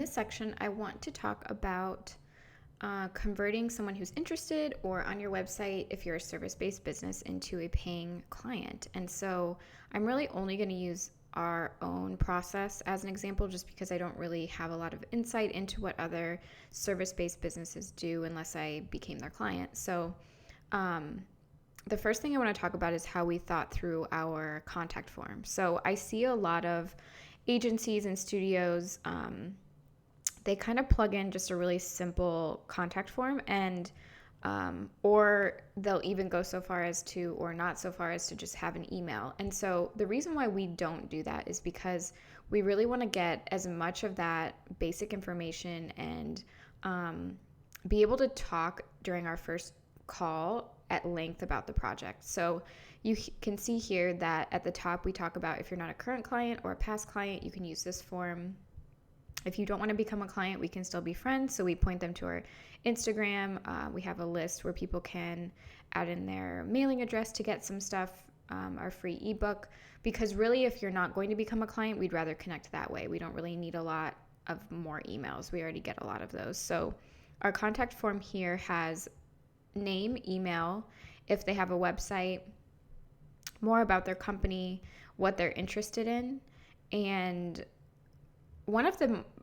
This section, I want to talk about converting someone who's interested or on your website, if you're a service-based business, into a paying client. And so I'm really only going to use our own process as an example, just because I don't really have a lot of insight into what other service-based businesses do unless I became their client. So the first thing I want to talk about is how we thought through our contact form. So I see a lot of agencies and studios, they kind of plug in just a really simple contact form, and or they'll even go so far as to, or not so far as to, just have an email. And so the reason why we don't do that is because we really want to get as much of that basic information and be able to talk during our first call at length about the project. So you can see here that at the top we talk about if you're not a current client or a past client, you can use this form. If you don't want to become a client, we can still be friends. So we point them to our Instagram. We have a list where people can add in their mailing address to get some stuff, our free ebook. Because really, if you're not going to become a client, we'd rather connect that way. We don't really need a lot of more emails. We already get a lot of those. So our contact form here has name, email, if they have a website, more about their company, what they're interested in, and one of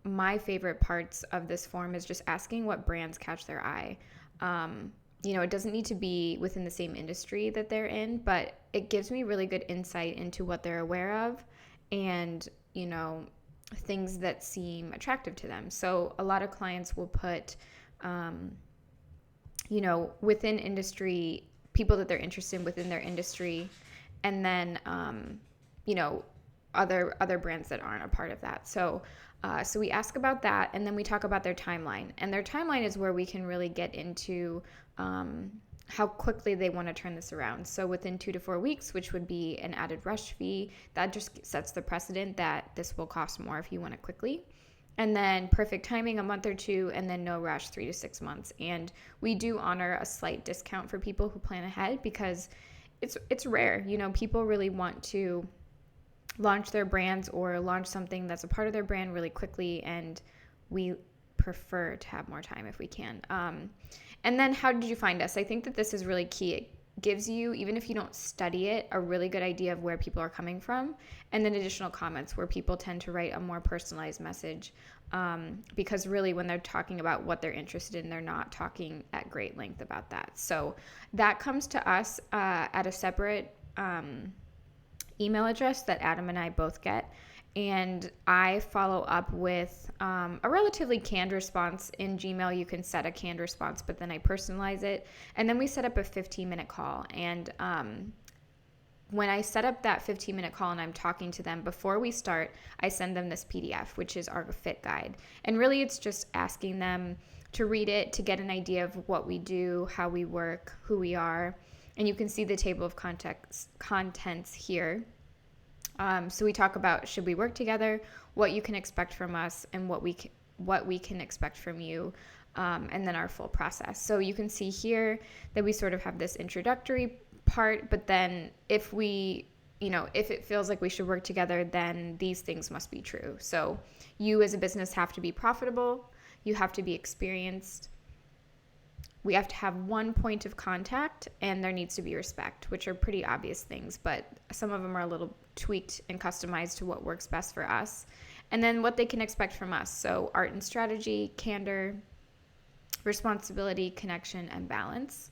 my favorite parts of this form is just asking what brands catch their eye. It doesn't need to be within the same industry that they're in, but it gives me really good insight into what they're aware of and, things that seem attractive to them. So a lot of clients will put, within industry, people that they're interested in within their industry, and then, other brands that aren't a part of that. So we ask about that, and then we talk about their timeline. And their timeline is where we can really get into how quickly they want to turn this around. So within 2 to 4 weeks, which would be an added rush fee, that just sets the precedent that this will cost more if you want it quickly. And then perfect timing, a month or two, and then no rush, 3 to 6 months. And we do honor a slight discount for people who plan ahead, because it's rare. People really want to launch their brands or launch something that's a part of their brand really quickly, and we prefer to have more time if we can. And then how did you find us? I think that this is really key. It gives you, even if you don't study it, a really good idea of where people are coming from, and then additional comments where people tend to write a more personalized message, because really when they're talking about what they're interested in, they're not talking at great length about that. So that comes to us at a separate email address that Adam and I both get, and I follow up with a relatively canned response. In Gmail, you can set a canned response, but then I personalize it, and then we set up a 15-minute call. And when I set up that 15-minute call and I'm talking to them, before we start, I send them this PDF, which is our fit guide. And really, it's just asking them to read it, to get an idea of what we do, how we work, who we are. And you can see the table of contents here. So we talk about, should we work together, what you can expect from us, and what we can expect from you, and then our full process. So you can see here that we sort of have this introductory part, but then if it feels like we should work together, then these things must be true. So you as a business have to be profitable, you have to be experienced, we have to have one point of contact, and there needs to be respect, which are pretty obvious things, but some of them are a little tweaked and customized to what works best for us. And then what they can expect from us. So art and strategy, candor, responsibility, connection, and balance.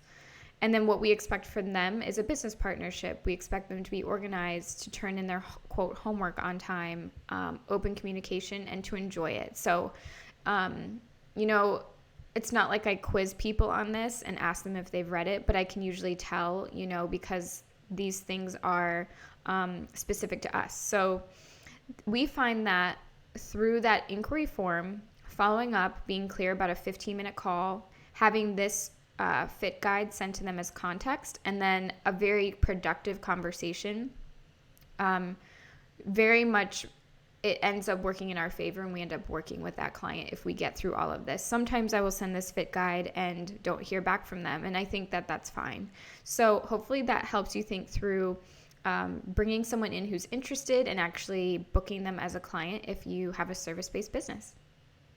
And then what we expect from them is a business partnership. We expect them to be organized, to turn in their, quote, homework on time, open communication, and to enjoy it. So, it's not like I quiz people on this and ask them if they've read it, but I can usually tell, because these things are specific to us. So we find that through that inquiry form, following up, being clear about a 15-minute call, having this fit guide sent to them as context, and then a very productive conversation, very much it ends up working in our favor, and we end up working with that client if we get through all of this. Sometimes I will send this fit guide and don't hear back from them, and I think that that's fine. So hopefully that helps you think through bringing someone in who's interested and actually booking them as a client if you have a service-based business.